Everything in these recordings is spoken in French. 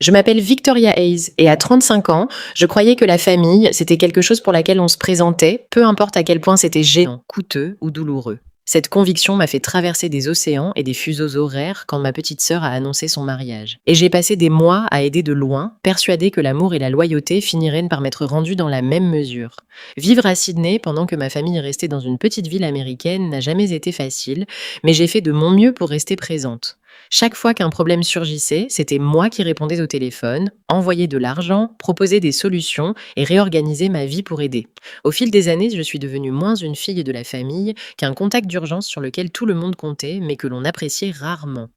Je m'appelle Victoria Hayes et à 35 ans, je croyais que la famille, c'était quelque chose pour laquelle on se présentait, peu importe à quel point c'était gênant, coûteux ou douloureux. Cette conviction m'a fait traverser des océans et des fuseaux horaires quand ma petite sœur a annoncé son mariage. Et j'ai passé des mois à aider de loin, persuadée que l'amour et la loyauté finiraient par m'être rendus dans la même mesure. Vivre à Sydney pendant que ma famille est restée dans une petite ville américaine n'a jamais été facile, mais j'ai fait de mon mieux pour rester présente. Chaque fois qu'un problème surgissait, c'était moi qui répondais au téléphone, envoyais de l'argent, proposais des solutions et réorganisais ma vie pour aider. Au fil des années, je suis devenue moins une fille de la famille qu'un contact d'urgence sur lequel tout le monde comptait, mais que l'on appréciait rarement.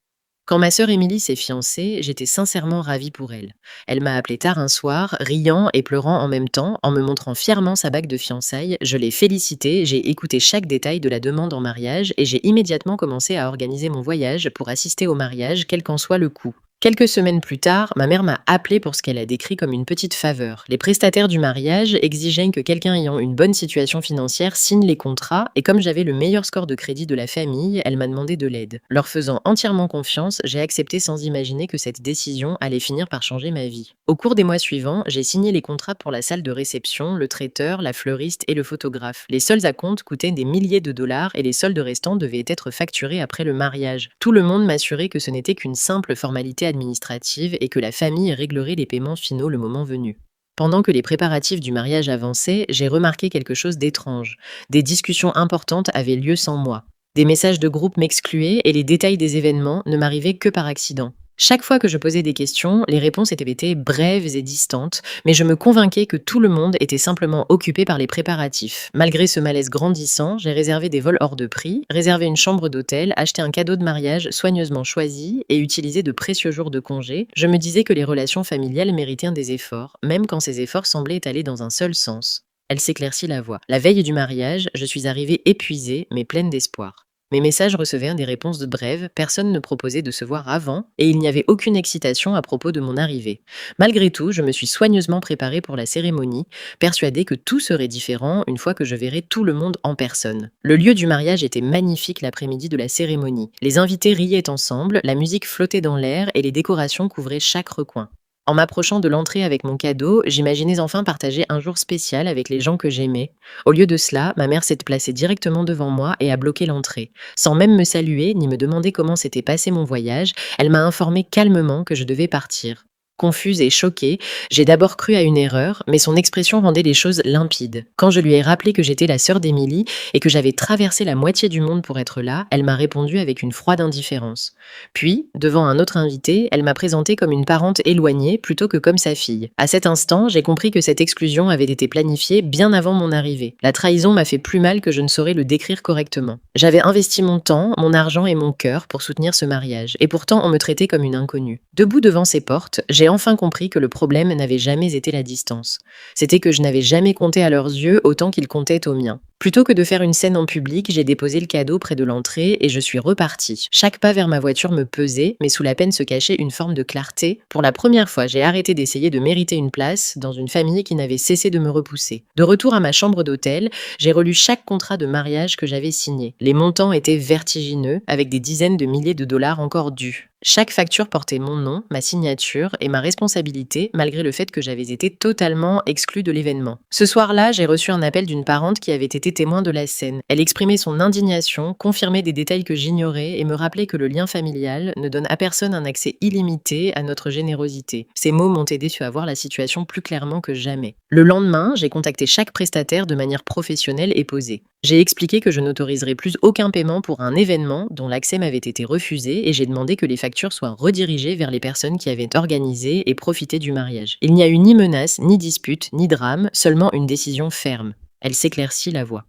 Quand ma sœur Émilie s'est fiancée, j'étais sincèrement ravie pour elle. Elle m'a appelée tard un soir, riant et pleurant en même temps, en me montrant fièrement sa bague de fiançailles. Je l'ai félicitée, j'ai écouté chaque détail de la demande en mariage et j'ai immédiatement commencé à organiser mon voyage pour assister au mariage, quel qu'en soit le coût. Quelques semaines plus tard, ma mère m'a appelée pour ce qu'elle a décrit comme une petite faveur. Les prestataires du mariage exigeaient que quelqu'un ayant une bonne situation financière signe les contrats et comme j'avais le meilleur score de crédit de la famille, elle m'a demandé de l'aide. Leur faisant entièrement confiance, j'ai accepté sans imaginer que cette décision allait finir par changer ma vie. Au cours des mois suivants, j'ai signé les contrats pour la salle de réception, le traiteur, la fleuriste et le photographe. Les seuls acomptes coûtaient des milliers de dollars et les soldes restants devaient être facturés après le mariage. Tout le monde m'assurait que ce n'était qu'une simple formalité administrative et que la famille réglerait les paiements finaux le moment venu. Pendant que les préparatifs du mariage avançaient, j'ai remarqué quelque chose d'étrange. Des discussions importantes avaient lieu sans moi. Des messages de groupe m'excluaient et les détails des événements ne m'arrivaient que par accident. Chaque fois que je posais des questions, les réponses étaient brèves et distantes, mais je me convainquais que tout le monde était simplement occupé par les préparatifs. Malgré ce malaise grandissant, j'ai réservé des vols hors de prix, réservé une chambre d'hôtel, acheté un cadeau de mariage soigneusement choisi et utilisé de précieux jours de congé. Je me disais que les relations familiales méritaient des efforts, même quand ces efforts semblaient aller dans un seul sens. Elle s'éclaircit la voix. La veille du mariage, je suis arrivée épuisée, mais pleine d'espoir. Mes messages recevaient des réponses brèves, personne ne proposait de se voir avant, et il n'y avait aucune excitation à propos de mon arrivée. Malgré tout, je me suis soigneusement préparée pour la cérémonie, persuadée que tout serait différent une fois que je verrais tout le monde en personne. Le lieu du mariage était magnifique l'après-midi de la cérémonie. Les invités riaient ensemble, la musique flottait dans l'air et les décorations couvraient chaque recoin. En m'approchant de l'entrée avec mon cadeau, j'imaginais enfin partager un jour spécial avec les gens que j'aimais. Au lieu de cela, ma mère s'est placée directement devant moi et a bloqué l'entrée. Sans même me saluer ni me demander comment s'était passé mon voyage, elle m'a informé calmement que je devais partir. Confuse et choquée, j'ai d'abord cru à une erreur, mais son expression rendait les choses limpides. Quand je lui ai rappelé que j'étais la sœur d'Émilie et que j'avais traversé la moitié du monde pour être là, elle m'a répondu avec une froide indifférence. Puis, devant un autre invité, elle m'a présentée comme une parente éloignée plutôt que comme sa fille. À cet instant, j'ai compris que cette exclusion avait été planifiée bien avant mon arrivée. La trahison m'a fait plus mal que je ne saurais le décrire correctement. J'avais investi mon temps, mon argent et mon cœur pour soutenir ce mariage, et pourtant on me traitait comme une inconnue. Debout devant ses portes, j'ai enfin compris que le problème n'avait jamais été la distance. C'était que je n'avais jamais compté à leurs yeux autant qu'ils comptaient aux miens. Plutôt que de faire une scène en public, j'ai déposé le cadeau près de l'entrée et je suis repartie. Chaque pas vers ma voiture me pesait, mais sous la peine se cachait une forme de clarté. Pour la première fois, j'ai arrêté d'essayer de mériter une place dans une famille qui n'avait cessé de me repousser. De retour à ma chambre d'hôtel, j'ai relu chaque contrat de mariage que j'avais signé. Les montants étaient vertigineux, avec des dizaines de milliers de dollars encore dus. Chaque facture portait mon nom, ma signature et ma responsabilité, malgré le fait que j'avais été totalement exclue de l'événement. Ce soir-là, j'ai reçu un appel d'une parente qui avait été témoin de la scène. Elle exprimait son indignation, confirmait des détails que j'ignorais et me rappelait que le lien familial ne donne à personne un accès illimité à notre générosité. Ces mots m'ont aidé à voir la situation plus clairement que jamais. Le lendemain, j'ai contacté chaque prestataire de manière professionnelle et posée. J'ai expliqué que je n'autoriserais plus aucun paiement pour un événement dont l'accès m'avait été refusé et j'ai demandé que les factures soient redirigées vers les personnes qui avaient organisé et profité du mariage. Il n'y a eu ni menace, ni dispute, ni drame, seulement une décision ferme. Elle s'éclaircit la voix.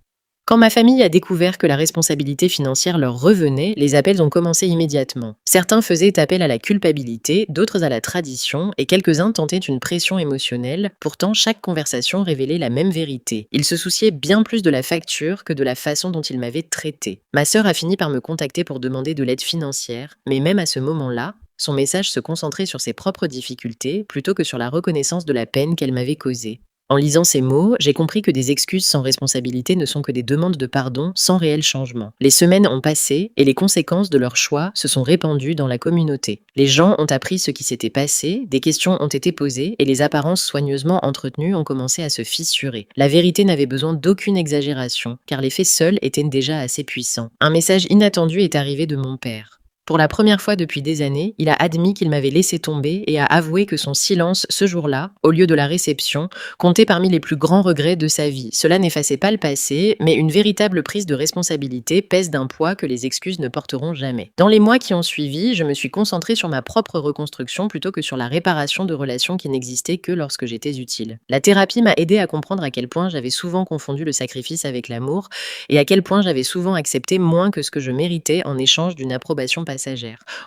Quand ma famille a découvert que la responsabilité financière leur revenait, les appels ont commencé immédiatement. Certains faisaient appel à la culpabilité, d'autres à la tradition, et quelques-uns tentaient une pression émotionnelle. Pourtant, chaque conversation révélait la même vérité. Ils se souciaient bien plus de la facture que de la façon dont ils m'avaient traité. Ma sœur a fini par me contacter pour demander de l'aide financière, mais même à ce moment-là, son message se concentrait sur ses propres difficultés plutôt que sur la reconnaissance de la peine qu'elle m'avait causée. En lisant ces mots, j'ai compris que des excuses sans responsabilité ne sont que des demandes de pardon sans réel changement. Les semaines ont passé et les conséquences de leur choix se sont répandues dans la communauté. Les gens ont appris ce qui s'était passé, des questions ont été posées et les apparences soigneusement entretenues ont commencé à se fissurer. La vérité n'avait besoin d'aucune exagération, car les faits seuls étaient déjà assez puissants. Un message inattendu est arrivé de mon père. Pour la première fois depuis des années, il a admis qu'il m'avait laissé tomber et a avoué que son silence ce jour-là, au lieu de la réception, comptait parmi les plus grands regrets de sa vie. Cela n'effaçait pas le passé, mais une véritable prise de responsabilité pèse d'un poids que les excuses ne porteront jamais. Dans les mois qui ont suivi, je me suis concentrée sur ma propre reconstruction plutôt que sur la réparation de relations qui n'existaient que lorsque j'étais utile. La thérapie m'a aidé à comprendre à quel point j'avais souvent confondu le sacrifice avec l'amour et à quel point j'avais souvent accepté moins que ce que je méritais en échange d'une approbation passagère.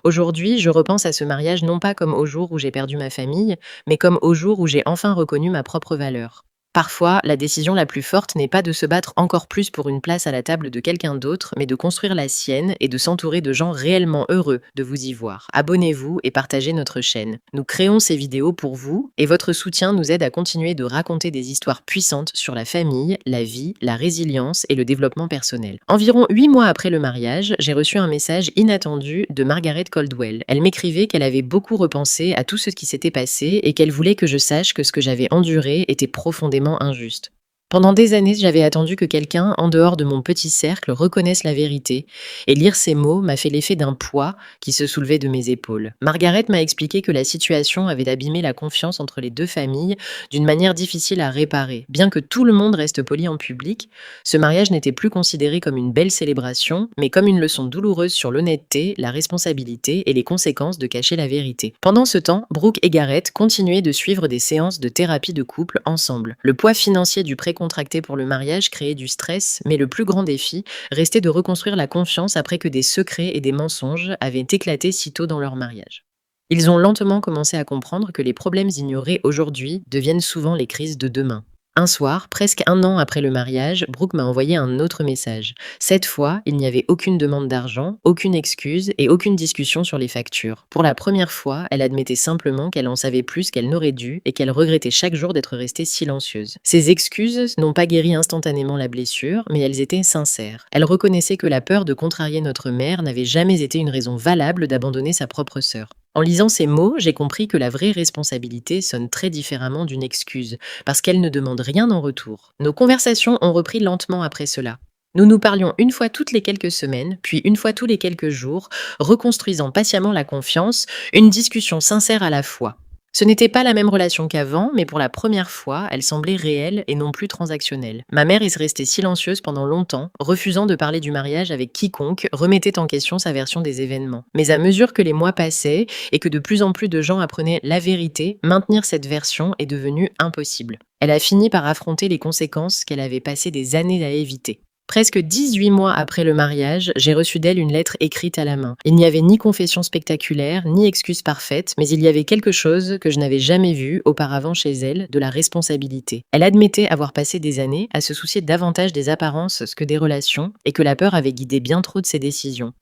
Aujourd'hui, je repense à ce mariage non pas comme au jour où j'ai perdu ma famille, mais comme au jour où j'ai enfin reconnu ma propre valeur. Parfois, la décision la plus forte n'est pas de se battre encore plus pour une place à la table de quelqu'un d'autre, mais de construire la sienne et de s'entourer de gens réellement heureux de vous y voir. Abonnez-vous et partagez notre chaîne. Nous créons ces vidéos pour vous et votre soutien nous aide à continuer de raconter des histoires puissantes sur la famille, la vie, la résilience et le développement personnel. Environ 8 mois après le mariage, j'ai reçu un message inattendu de Margaret Caldwell. Elle m'écrivait qu'elle avait beaucoup repensé à tout ce qui s'était passé et qu'elle voulait que je sache que ce que j'avais enduré était profondément injuste. Pendant des années, j'avais attendu que quelqu'un, en dehors de mon petit cercle, reconnaisse la vérité, et lire ces mots m'a fait l'effet d'un poids qui se soulevait de mes épaules. Margaret m'a expliqué que la situation avait abîmé la confiance entre les deux familles d'une manière difficile à réparer. Bien que tout le monde reste poli en public, ce mariage n'était plus considéré comme une belle célébration, mais comme une leçon douloureuse sur l'honnêteté, la responsabilité et les conséquences de cacher la vérité. Pendant ce temps, Brooke et Garrett continuaient de suivre des séances de thérapie de couple ensemble. Le poids financier du prêt contracté pour le mariage créait du stress, mais le plus grand défi restait de reconstruire la confiance après que des secrets et des mensonges avaient éclaté si tôt dans leur mariage. Ils ont lentement commencé à comprendre que les problèmes ignorés aujourd'hui deviennent souvent les crises de demain. Un soir, presque 1 an après le mariage, Brooke m'a envoyé un autre message. Cette fois, il n'y avait aucune demande d'argent, aucune excuse et aucune discussion sur les factures. Pour la première fois, elle admettait simplement qu'elle en savait plus qu'elle n'aurait dû et qu'elle regrettait chaque jour d'être restée silencieuse. Ces excuses n'ont pas guéri instantanément la blessure, mais elles étaient sincères. Elle reconnaissait que la peur de contrarier notre mère n'avait jamais été une raison valable d'abandonner sa propre sœur. En lisant ces mots, j'ai compris que la vraie responsabilité sonne très différemment d'une excuse, parce qu'elle ne demande rien en retour. Nos conversations ont repris lentement après cela. Nous nous parlions une fois toutes les quelques semaines, puis une fois tous les quelques jours, reconstruisant patiemment la confiance, une discussion sincère à la fois. Ce n'était pas la même relation qu'avant, mais pour la première fois, elle semblait réelle et non plus transactionnelle. Ma mère est restée silencieuse pendant longtemps, refusant de parler du mariage avec quiconque remettait en question sa version des événements. Mais à mesure que les mois passaient et que de plus en plus de gens apprenaient la vérité, maintenir cette version est devenu impossible. Elle a fini par affronter les conséquences qu'elle avait passé des années à éviter. Presque 18 mois après le mariage, j'ai reçu d'elle une lettre écrite à la main. Il n'y avait ni confession spectaculaire, ni excuse parfaite, mais il y avait quelque chose que je n'avais jamais vu auparavant chez elle, de la responsabilité. Elle admettait avoir passé des années à se soucier davantage des apparences que des relations, et que la peur avait guidé bien trop de ses décisions.